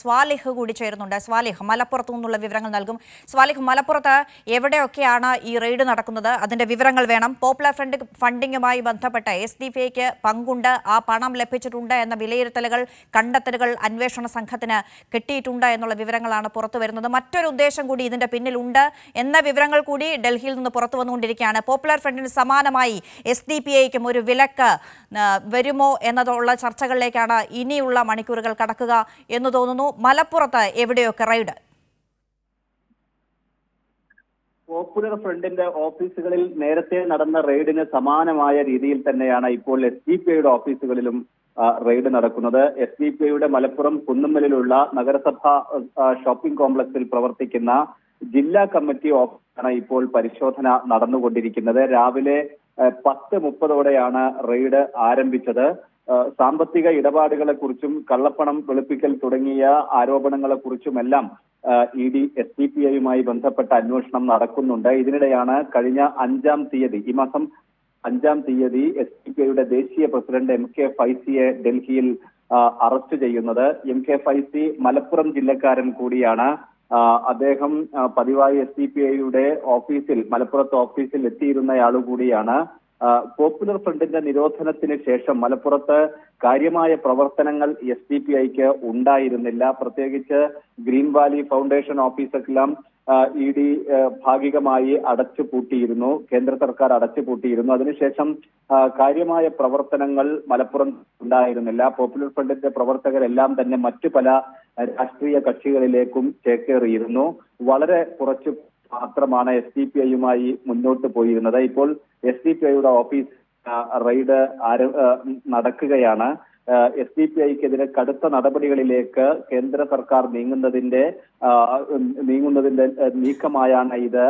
സ്വാലിഹ് കൂടി ചേരുന്നുണ്ട്. സ്വാലിഹ് മലപ്പുറത്തു നിന്നുള്ള വിവരങ്ങൾ നൽകും. സ്വാലിഹ്, മലപ്പുറത്ത് എവിടെയൊക്കെയാണ് ഈ റെയ്ഡ് നടക്കുന്നത്? അതിന്റെ വിവരങ്ങൾ വേണം. പോപ്പുലർ ഫ്രണ്ട് ഫണ്ടിങ്ങുമായി ബന്ധപ്പെട്ട് SDPIക്ക് പങ്കുണ്ട്, ആ പണം ലഭിച്ചിട്ടുണ്ട് എന്ന വിലയിരുത്തലുകൾ, കണ്ടെത്തലുകൾ അന്വേഷണ സംഘത്തിന് കിട്ടിയിട്ടുണ്ട് എന്നുള്ള വിവരങ്ങളാണ് പുറത്തു വരുന്നത്. മറ്റൊരു ഉദ്ദേശം കൂടി ഇതിന്റെ പിന്നിലുണ്ട് എന്ന വിവരങ്ങൾ കൂടി ഡൽഹിയിൽ നിന്ന് പുറത്തു വന്നുകൊണ്ടിരിക്കുകയാണ്. പോപ്പുലർ ഫ്രണ്ടിന് സമാനമായി SDPIക്കും ഒരു വിലക്ക് വരുമോ എന്നതുള്ള ചർച്ചകളിലേക്കാണ് ഇനിയുള്ള മണിക്കൂറുകൾ കടക്കുക എന്ന് തോന്നുന്നു. മലപ്പുറത്ത് എവിടെയൊക്കെ റെയ്ഡ്? പോപ്പുലർ ഫ്രണ്ടിന്റെ ഓഫീസുകളിൽ നേരത്തെ നടന്ന റെയ്ഡിന് സമാനമായ രീതിയിൽ തന്നെയാണ് ഇപ്പോൾ SDPIയുടെ ഓഫീസുകളിലും റെയ്ഡ് നടക്കുന്നത്. SDPIയുടെ മലപ്പുറം കുന്നുമ്മലിലുള്ള നഗരസഭ ഷോപ്പിംഗ് കോംപ്ലക്സിൽ പ്രവർത്തിക്കുന്ന ജില്ലാ കമ്മിറ്റി ഓഫീസാണ് ഇപ്പോൾ പരിശോധന നടന്നുകൊണ്ടിരിക്കുന്നത്. രാവിലെ 10:30ഓടെയാണ് റെയ്ഡ് ആരംഭിച്ചത്. സാമ്പത്തിക ഇടപാടുകളെ കുറിച്ചും കള്ളപ്പണം വെളുപ്പിക്കൽ തുടങ്ങിയ ആരോപണങ്ങളെ കുറിച്ചുമെല്ലാം ED SDPIയുമായി ബന്ധപ്പെട്ട അന്വേഷണം നടക്കുന്നുണ്ട്. ഇതിനിടെയാണ് കഴിഞ്ഞ 5-ാം തീയതി, ഈ മാസം 5-ാം തീയതി SDPIയുടെ ദേശീയ പ്രസിഡന്റ് MK ഫൈസിയെ ഡൽഹിയിൽ അറസ്റ്റ് ചെയ്യുന്നത്. MK ഫൈസി മലപ്പുറം ജില്ലക്കാരൻ കൂടിയാണ്. അദ്ദേഹം പതിവായി SDPIയുടെ ഓഫീസിൽ, മലപ്പുറത്ത് ഓഫീസിൽ എത്തിയിരുന്നയാൾ കൂടിയാണ്. പോപ്പുലർ ഫ്രണ്ടിന്റെ നിരോധനത്തിന് ശേഷം മലപ്പുറത്ത് കാര്യമായ പ്രവർത്തനങ്ങൾ SDPIക്ക് ഉണ്ടായിരുന്നില്ല. പ്രത്യേകിച്ച് ഗ്രീൻ വാലി ഫൗണ്ടേഷൻ ഓഫീസെല്ലാം ED ഭാഗികമായി അടച്ചുപൂട്ടിയിരുന്നു, കേന്ദ്ര സർക്കാർ അടച്ചുപൂട്ടിയിരുന്നു. അതിനുശേഷം കാര്യമായ പ്രവർത്തനങ്ങൾ മലപ്പുറം ഉണ്ടായിരുന്നില്ല. പോപ്പുലർ ഫ്രണ്ടിന്റെ പ്രവർത്തകരെല്ലാം തന്നെ മറ്റു പല രാഷ്ട്രീയ കക്ഷികളിലേക്കും ചേക്കേറിയിരുന്നു. വളരെ കുറച്ച് മാത്രമാണ് SDPIയുമായി മുന്നോട്ട് പോയിരുന്നത്. ഇപ്പോൾ SDPIയുടെ ഓഫീസ് റെയ്ഡ് നടക്കുകയാണ്. SDPIക്കെതിരെ കടുത്ത നടപടികളിലേക്ക് കേന്ദ്ര സർക്കാർ നീങ്ങുന്നതിന്റെ നീക്കമായാണ് ഇത്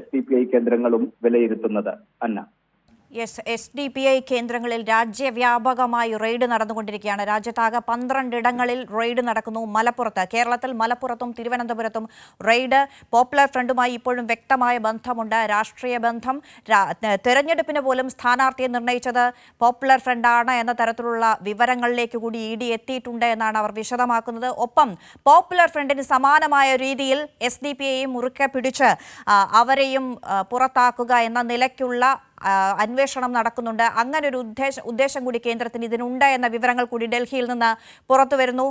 SDPI കേന്ദ്രങ്ങളും വിലയിരുത്തുന്നത്. അന്ന, SDPI കേന്ദ്രങ്ങളിൽ രാജ്യവ്യാപകമായി റെയ്ഡ് നടന്നുകൊണ്ടിരിക്കുകയാണ്. രാജ്യത്താകെ 12 ഇടങ്ങളിൽ റെയ്ഡ് നടക്കുന്നു. മലപ്പുറത്ത്, കേരളത്തിൽ മലപ്പുറത്തും തിരുവനന്തപുരത്തും റെയ്ഡ്. പോപ്പുലർ ഫ്രണ്ടുമായി ഇപ്പോഴും വ്യക്തമായ ബന്ധമുണ്ട്, രാഷ്ട്രീയ ബന്ധം. തെരഞ്ഞെടുപ്പിന് പോലും സ്ഥാനാർത്ഥിയെ നിർണയിച്ചത് പോപ്പുലർ ഫ്രണ്ടാണ് എന്ന തരത്തിലുള്ള വിവരങ്ങളിലേക്ക് കൂടി ED എത്തിയിട്ടുണ്ട് എന്നാണ് അവർ വിശദമാക്കുന്നത്. ഒപ്പം പോപ്പുലർ ഫ്രണ്ടിന് സമാനമായ രീതിയിൽ SDPIയെയും മുറുക്കെ പിടിച്ച് അവരെയും പുറത്താക്കുക എന്ന നിലയ്ക്കുള്ള അന്വേഷണം നടക്കുന്നുണ്ട്. അങ്ങനെ ഒരു ഉദ്ദേശം കൂടി കേന്ദ്രത്തിന് ഇതിനുണ്ട് എന്ന വിവരങ്ങൾ കൂടി ഡൽഹിയിൽ നിന്ന് പുറത്തു വരുന്നു.